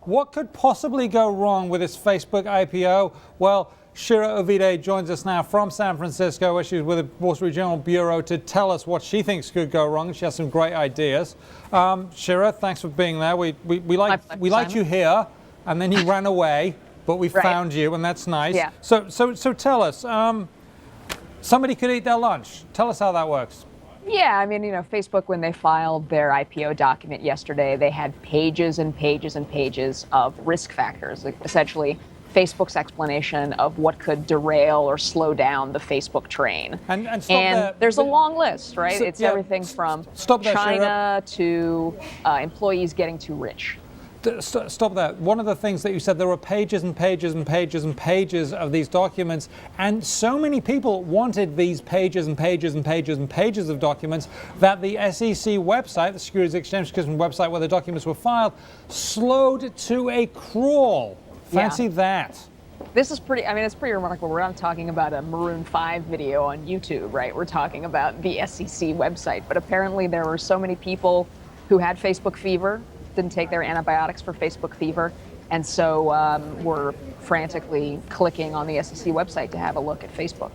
what could possibly go wrong with this Facebook IPO? Well, Shira Ovide joins us now from San Francisco, where she's with the Wall Street Journal Bureau, to tell us what she thinks could go wrong. She has some great ideas. Shira, thanks for being there. We liked you here, and then you ran away, but we found you, and that's nice. Yeah. So tell us, somebody could eat their lunch. Tell us how that works. Yeah, I mean, Facebook, when they filed their IPO document yesterday, they had pages and pages and pages of risk factors, essentially Facebook's explanation of what could derail or slow down the Facebook train. And there's a long list, right? It's everything from China to employees getting too rich. Stop that. One of the things that you said, there were pages and pages and pages and pages of these documents, and so many people wanted these pages and pages and pages and pages of documents that the SEC website, the Securities Exchange Commission website where the documents were filed, slowed to a crawl. Fancy that. This is it's pretty remarkable. We're not talking about a Maroon 5 video on YouTube, right? We're talking about the SEC website. But apparently there were so many people who had Facebook fever, didn't take their antibiotics for Facebook fever, and so were frantically clicking on the SEC website to have a look at Facebook.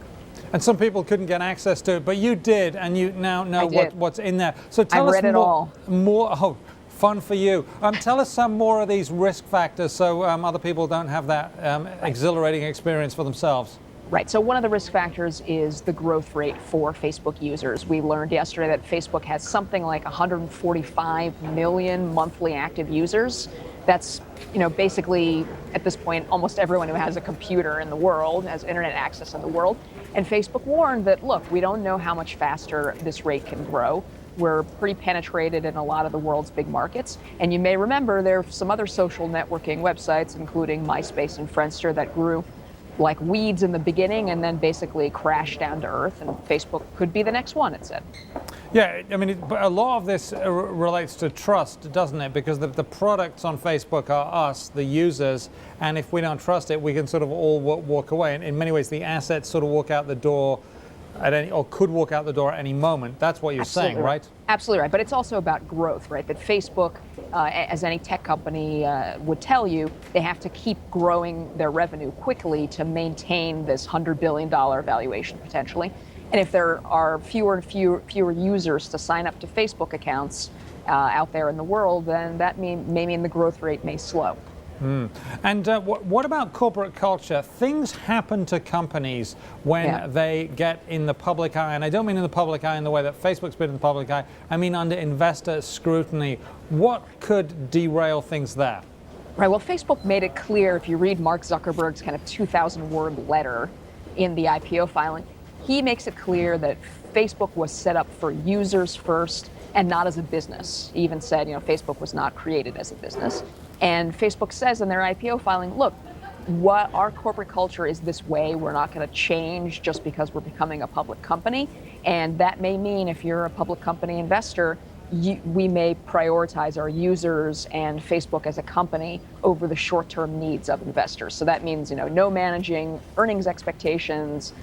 And some people couldn't get access to it, but you did, and you now know what's in there. So tell us read it all. More. Fun for you. Tell us some more of these risk factors so other people don't have that exhilarating experience for themselves. Right. So one of the risk factors is the growth rate for Facebook users. We learned yesterday that Facebook has something like 145 million monthly active users. That's, basically at this point almost everyone who has a computer in the world, has internet access in the world. And Facebook warned that, look, we don't know how much faster this rate can grow. We're pretty penetrated in a lot of the world's big markets. And you may remember there are some other social networking websites, including MySpace and Friendster, that grew like weeds in the beginning and then basically crashed down to earth. And Facebook could be the next one, it said. Yeah, but a lot of this relates to trust, doesn't it? Because the products on Facebook are us, the users, and if we don't trust it, we can sort of all walk away. And in many ways, the assets sort of walk out the door could walk out the door at any moment. That's what you're saying, right? Absolutely right. But it's also about growth, right? That Facebook, as any tech company would tell you, they have to keep growing their revenue quickly to maintain this $100 billion valuation potentially. And if there are fewer and fewer users to sign up to Facebook accounts out there in the world, then that may mean the growth rate may slow. And what about corporate culture? Things happen to companies when they get in the public eye, and I don't mean in the public eye in the way that Facebook's been in the public eye. I mean under investor scrutiny. What could derail things there? Right, well, Facebook made it clear, if you read Mark Zuckerberg's kind of 2,000-word letter in the IPO filing, he makes it clear that Facebook was set up for users first and not as a business. He even said, Facebook was not created as a business. And Facebook says in their IPO filing, look, what our corporate culture is this way. We're not going to change just because we're becoming a public company. And that may mean if you're a public company investor, we may prioritize our users and Facebook as a company over the short-term needs of investors. So that means, no managing earnings expectations,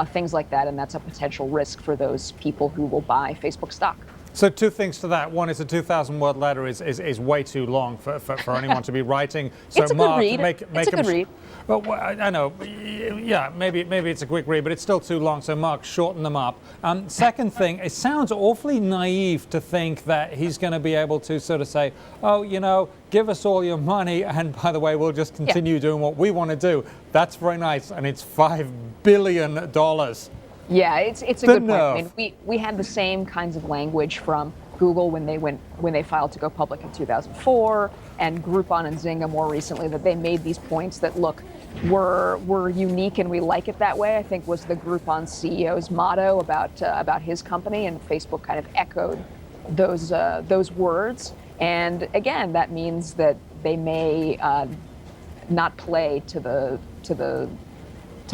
things like that. And that's a potential risk for those people who will buy Facebook stock. So two things to that. One is a 2,000-word letter is way too long for anyone to be writing. So it's a good read. It's a good read. Well, I know. Yeah, maybe it's a quick read, but it's still too long. So Mark, shorten them up. Second thing, it sounds awfully naive to think that he's going to be able to sort of say, oh, give us all your money, and by the way, we'll just continue doing what we want to do. That's very nice, and it's $5 billion. Yeah, it's a good point. I mean, we had the same kinds of language from Google when they filed to go public in 2004, and Groupon and Zynga more recently, that they made these points that, look, we're unique and we like it that way, I think was the Groupon CEO's motto about his company, and Facebook kind of echoed those words. And again, that means that they may not play to the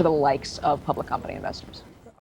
likes of public company investors.